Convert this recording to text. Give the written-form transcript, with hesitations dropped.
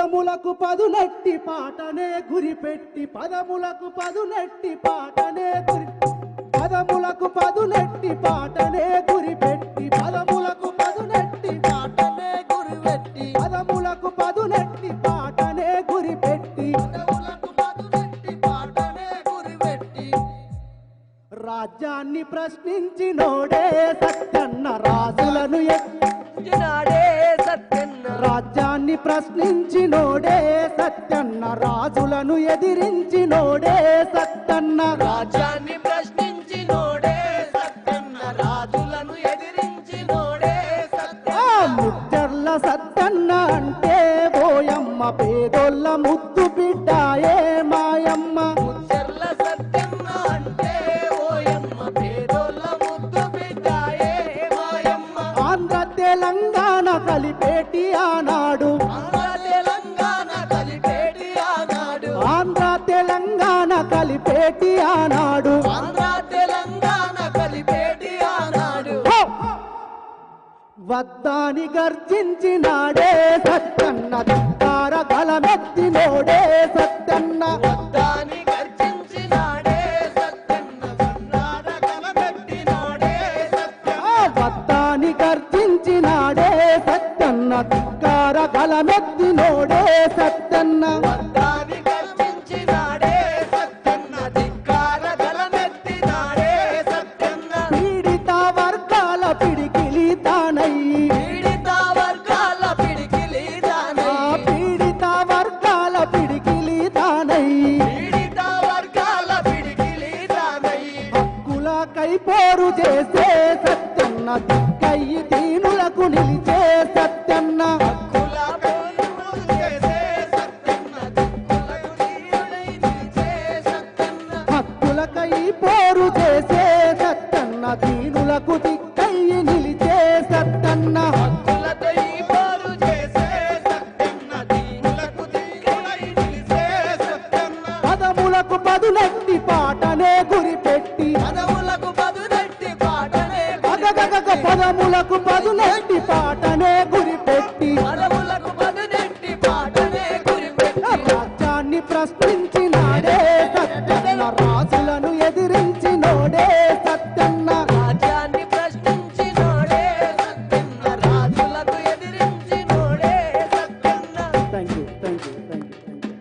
పదములకు పదునెట్టి పాటనే గురిపెట్టి పదములకు పదునెట్టి పాటనే పదములకు పదునెట్టి పాటనే గురిపెట్టి పదములకు పదునెట్టి పాటనే గురిపెట్టి పదములకు పదునెట్టి పాటనే గురిపెట్టి పదములకు పదునెట్టి పాటనే గురిపెట్టి రాజ్యాన్ని ప్రశ్నించినోడే సత్యన్న రాజులను ఎక్కినాడే సత్యన్న రాజ్యాన్ని ప్రశ్నించినోడే సత్యన్న రాజులను ఎదిరించినోడే సత్యన్న రాజ్యాన్ని ప్రశ్నించినోడే సత్యన్న రాజులను ఎదిరించినోడే సత్యన్న ముచ్చర్ల సత్యన్న అంటే ఓయమ్మ పేదోళ్ళ ముద్దు బిడ్డాయే మాయమ్మ ముచ్చర్ల సత్యన్న అంటే ఓయమ్మ పేదోళ్ళ ముద్దు బిడ్డాయే మాయమ్మ ఆంధ్ర తెలంగాణ కలిపేటి ఆనాడు ఆంధ్ర తెలంగాణ కలిపేటి ఆనాడు వద్దాని గర్జించినాడే సత్యన్న ధిక్కార గలమెత్తినోడే సత్యన్న వద్దాని గర్జించినాడే సత్యన్న ధిక్కార గలమెత్తినోడే సత్యన్న వద్దాని గర్జించినాడే సత్యన్న ధిక్కార గలమెత్తినోడే సత్యన్న వద్దాని గర్జించినాడే సత్యన్న ధిక్కార గలమెత్తినాడే సత్యన్న పీడిత వర్గాల పిడికిలి తానయ్యి పీడిత వర్గాల పిడికిలి తానయ్యి పీడిత వర్గాల పిడికిలి తానయ్యి పీడిత వర్గాల పిడికిలి తానయ్యి హక్కులకై పోరు చేసే సత్యన్న దిక్కయ్యి దీనులకు నిలిచే సత్యన్న హక్కులకై పోరు చేసే సత్యన్న దీనులకు దిక్కయ్యి నిలిచే సత్యన్న హక్కులకై పోరు చేసే సత్యన్న దీనులకు దిక్కయ్యి నిలిచే సత్యన్న పదములకు పదునెట్టి పాటనే గురిపెట్టి పదములకు పదునెట్టి పాటనే పదములకు పదునెట్టి పాటనే గురిపెట్టి పదములకు పదునెట్టి పాటనే గురిపెట్టి రాజ్యాన్ని ప్రశ్నించినాడే సత్యన్న రాజు